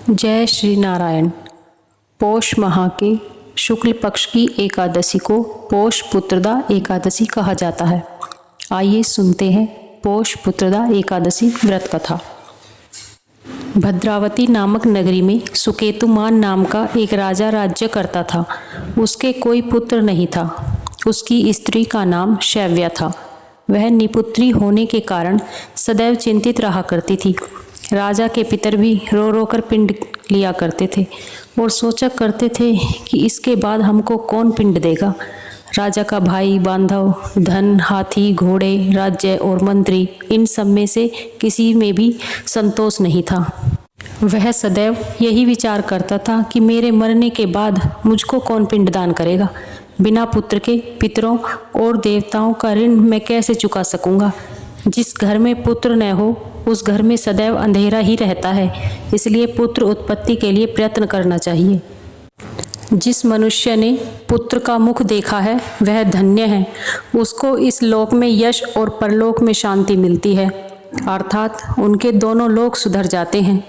जय श्री नारायण। पौष माह के शुक्ल पक्ष की एकादशी को पौष पुत्रदा एकादशी कहा जाता है। आइए सुनते हैं पौष पुत्रदा एकादशी व्रत कथा। भद्रावती नामक नगरी में सुकेतुमान नाम का एक राजा राज्य करता था। उसके कोई पुत्र नहीं था। उसकी स्त्री का नाम शैव्या था। वह निपुत्री होने के कारण सदैव चिंतित रहा करती थी। राजा के पितर भी रो रो कर पिंड लिया करते थे और सोचा करते थे कि इसके बाद हमको कौन पिंड देगा। राजा का भाई बांधव, धन, हाथी, घोड़े, राज्य और मंत्री, इन सब में से किसी में भी संतोष नहीं था। वह सदैव यही विचार करता था कि मेरे मरने के बाद मुझको कौन पिंडदान करेगा। बिना पुत्र के पितरों और देवताओं का ऋण मैं कैसे चुका सकूंगा। जिस घर में पुत्र न हो उस घर में सदैव अंधेरा ही रहता है। इसलिए पुत्र उत्पत्ति के लिए प्रयत्न करना चाहिए। जिस मनुष्य ने पुत्र का मुख देखा है वह धन्य है। उसको इस लोक में यश और परलोक में शांति मिलती है, अर्थात उनके दोनों लोक सुधर जाते हैं।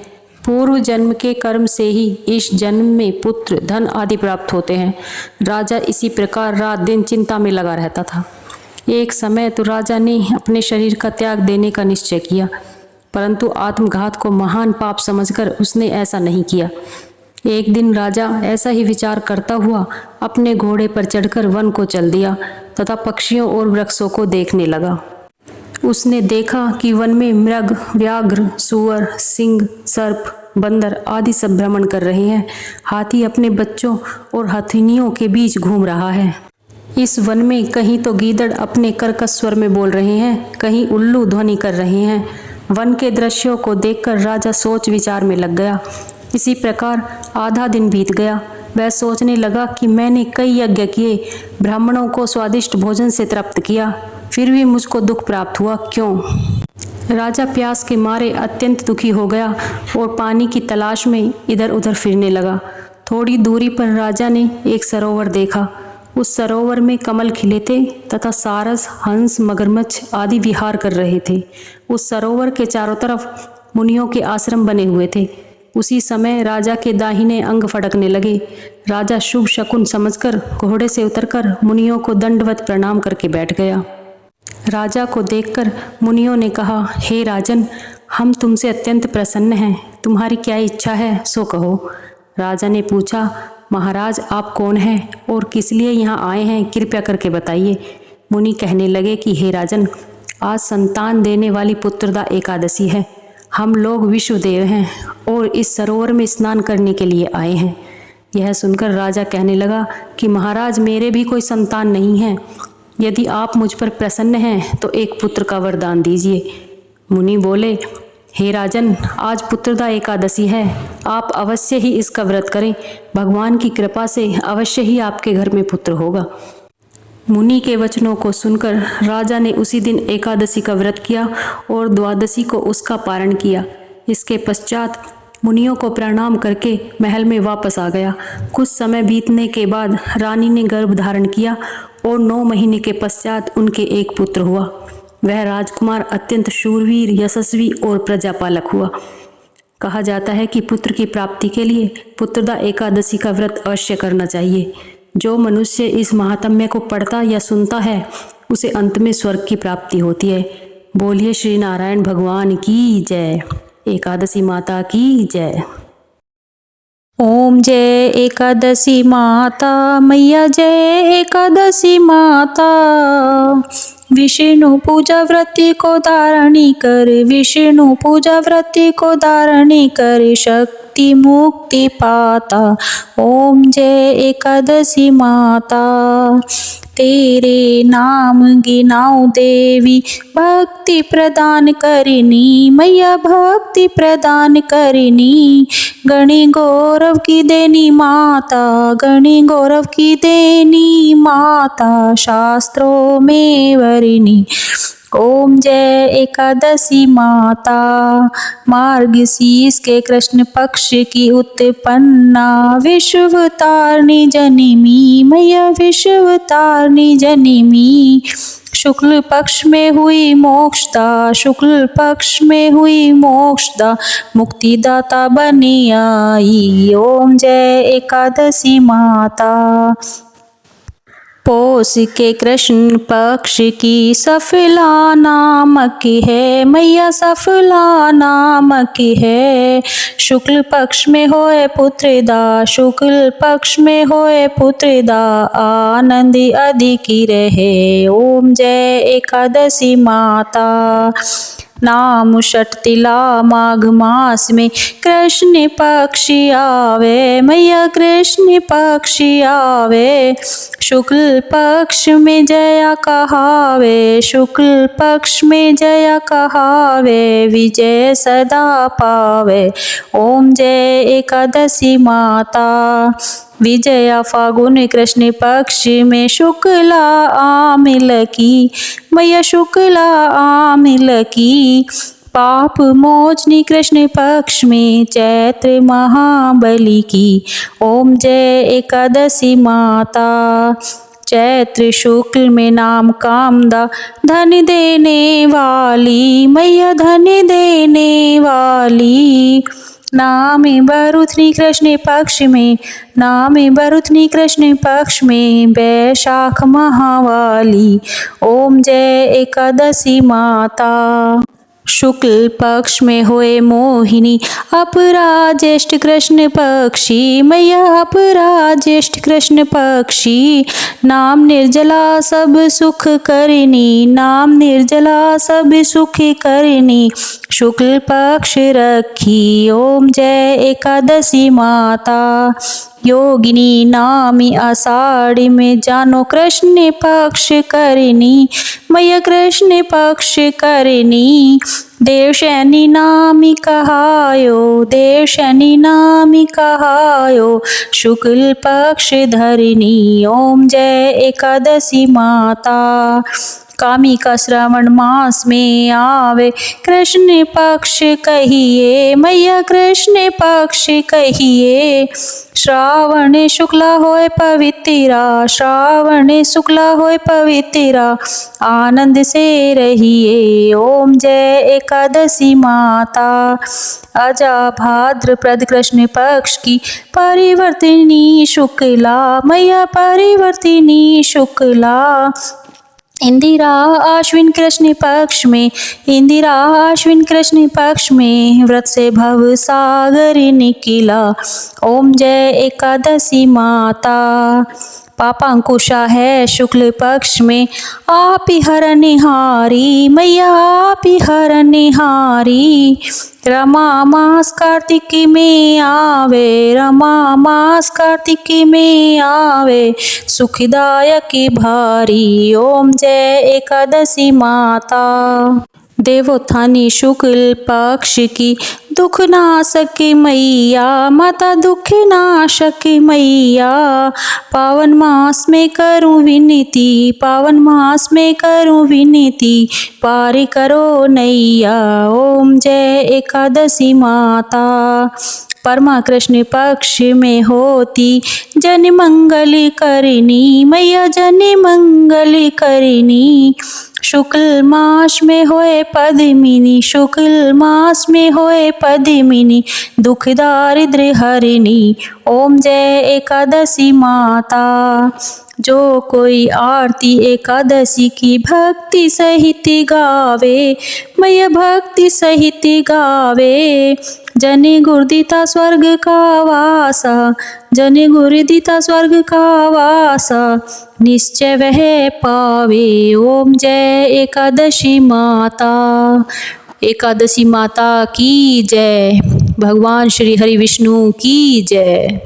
पूर्व जन्म के कर्म से ही इस जन्म में पुत्र, धन आदि प्राप्त होते हैं। राजा इसी प्रकार रात दिन चिंता में लगा रहता था। एक समय तो राजा ने अपने शरीर का त्याग देने का निश्चय किया, परंतु आत्मघात को महान पाप समझकर उसने ऐसा नहीं किया। एक दिन राजा ऐसा ही विचार करता हुआ अपने घोड़े पर चढ़कर वन को चल दिया तथा पक्षियों और वृक्षों को देखने लगा। उसने देखा कि वन में मृग, व्याघ्र, सूअर, सिंह, सर्प, बंदर आदि सब भ्रमण कर रहे हैं। हाथी अपने बच्चों और हथिनियों के बीच घूम रहा है। इस वन में कहीं तो गीदड़ अपने कर्कश स्वर में बोल रहे हैं, कहीं उल्लू ध्वनि कर रहे हैं। वन के दृश्यों को देखकर राजा सोच विचार में लग गया। इसी प्रकार आधा दिन बीत गया। वह सोचने लगा कि मैंने कई यज्ञ किए, ब्राह्मणों को स्वादिष्ट भोजन से तृप्त किया, फिर भी मुझको दुख प्राप्त हुआ, क्यों? राजा प्यास के मारे अत्यंत दुखी हो गया और पानी की तलाश में इधर उधर फिरने लगा। थोड़ी दूरी पर राजा ने एक सरोवर देखा। उस सरोवर में कमल खिले थे तथा सारस, हंस, मगरमच्छ आदि विहार कर रहे थे। उस सरोवर के चारों तरफ मुनियों के आश्रम बने हुए थे। उसी समय राजा के दाहिने अंग फड़कने लगे। राजा शुभ शकुन समझकर घोड़े से उतरकर मुनियों को दंडवत प्रणाम करके बैठ गया। राजा को देखकर मुनियों ने कहा, हे राजन, हम तुमसे अत्यंत प्रसन्न हैं। तुम्हारी क्या इच्छा है सो कहो। राजा ने पूछा, महाराज आप कौन हैं और किस लिए यहाँ आए हैं, कृपया करके बताइए। मुनि कहने लगे कि हे राजन, आज संतान देने वाली पुत्रदा एकादशी है। हम लोग विश्वदेव हैं और इस सरोवर में स्नान करने के लिए आए हैं। यह सुनकर राजा कहने लगा कि महाराज मेरे भी कोई संतान नहीं है। यदि आप मुझ पर प्रसन्न हैं तो एक पुत्र का वरदान दीजिए। मुनि बोले, हे राजन, आज पुत्रदा एकादशी है। आप अवश्य ही इसका व्रत करें। भगवान की कृपा से अवश्य ही आपके घर में पुत्र होगा। मुनि के वचनों को सुनकर राजा ने उसी दिन एकादशी का व्रत किया और द्वादशी को उसका पारण किया। इसके पश्चात मुनियों को प्रणाम करके महल में वापस आ गया। कुछ समय बीतने के बाद रानी ने गर्भ धारण किया और 9 महीने के पश्चात उनके एक पुत्र हुआ। वह राजकुमार अत्यंत शूरवीर, यशस्वी और प्रजापालक हुआ। कहा जाता है कि पुत्र की प्राप्ति के लिए पुत्रदा एकादशी का व्रत अवश्य करना चाहिए। जो मनुष्य इस महात्म्य को पढ़ता या सुनता है उसे अंत में स्वर्ग की प्राप्ति होती है। बोलिए श्री नारायण भगवान की जय। एकादशी माता की जय। ओम जय एकादशी माता मैया, जय एकादशी माता। विष्णु पूजा व्रति को धारणी कर, विष्णु पूजा व्रति को धारणी कर, शक्ति मुक्ति पाता। ओम जय एकादशी माता। तेरे नाम गिनाऊं देवी, भक्ति प्रदान करनी मैया, भक्ति प्रदान करनी। गणी गौरव की देनी माता, गणी गौरव की देनी माता, शास्त्रों में वरिणी। ओम जय एकादशी माता। मार्गशीर्ष के कृष्ण पक्ष की उत्पन्ना, विश्वतारिणी जनिमी मैया, विश्वतारिणी जनिमी। शुक्ल पक्ष में हुई मोक्षदा, शुक्ल पक्ष में हुई मोक्षदा, मुक्तिदाता बनी आई। ओम जय एकादशी माता। पौष के कृष्ण पक्ष की सफला नामक है, मैया सफला नामक है। शुक्ल पक्ष में होए पुत्रदा, शुक्ल पक्ष में होए पुत्रदा, आनंद अधिक रहे। ओम जय एकादशी माता। नाम षटतिला माघ मास में कृष्ण पक्ष आवे, मैया कृष्ण पक्ष आवे। शुक्ल पक्ष में जया कहावे, शुक्ल पक्ष में जया कहावे, विजय सदा पावे। ओम जय एकादशी माता। विजया फागुन कृष्ण पक्ष में शुक्ला आमिल की, मैया शुक्ला आमिल की। पाप मोचनी कृष्ण पक्ष में चैत्र महाबली की। ओम जय एकादशी माता। चैत्र शुक्ल में नाम कामदा, धन देने वाली, मैया धन देने वाली। नाम बरुथनी कृष्ण पक्ष में, नाम बरुथनी कृष्ण पक्ष में, बैशाख महावाली। ओम जय एकादशी माता। शुक्ल पक्ष में होए मोहिनी, अपरा ज्येष्ठ कृष्ण पक्षी, मैया अपरा ज्येष्ठ कृष्ण पक्षी। नाम निर्जला सब सुख करनी, नाम निर्जला सब सुख करनी, शुक्ल पक्ष रखी। ओम जय एकादशी माता। योगिनी नामी आषाढ़ में जानो कृष्ण पक्ष करनी, मैया कृष्ण पक्ष करनी। देवशैनी नामी कहायो, देवशैनी नामी कहायो, शुक्ल पक्ष धरनी। ओम जय एकादशी माता। कामी का श्रावण मास में आवे, कृष्ण पक्ष कहिए, मैया कृष्ण पक्ष कहिए। श्रावण शुक्ला होए पवित्रा, श्रावण शुक्ला होए पवित्रा, आनंद से रहिए। ओम जय एकादशी माता। अजा भाद्रपद कृष्ण पक्ष की परिवर्तिनी शुक्ला, मैया परिवर्तिनी शुक्ला। इंदिरा आश्विन कृष्ण पक्ष में, इंदिरा आश्विन कृष्ण पक्ष में, व्रत से भव सागर निकला। ओम जय एकादशी माता। पापांकुशा है शुक्ल पक्ष में, आप ही हरनिहारी, मैया आप ही हरनिहारी। रमा मास कार्तिक में आवे, रमा मास कार्तिक में आवे, सुखदायक भारी। ओम जय एकादशी माता। देवोत्थानी शुक्ल पक्ष की दुख नाशक मैया, माता दुख नाशक मैया। पावन मास में करूं विनती, पावन मास में करूं विनती, पार करो नैया। ओम जय एकादशी माता। परमा कृष्ण पक्ष में होती जन मंगल करनी, मैया जन मंगल करनी। शुक्ल मास में होए पद्मिनी, शुक्ल मास में होए पद्मिनी, दुख दारिद्र्य हरिणी। ओम जय एकादशी माता। जो कोई आरती एकादशी की भक्ति सहित गावे, मैया भक्ति सहित गावे। जनि गुरुदिता स्वर्ग का वासा, जनि गुरुदिता स्वर्ग का वासा, निश्चय वह पावे। ओम जय एकादशी माता। एकादशी माता की जय। भगवान श्री हरि विष्णु की जय।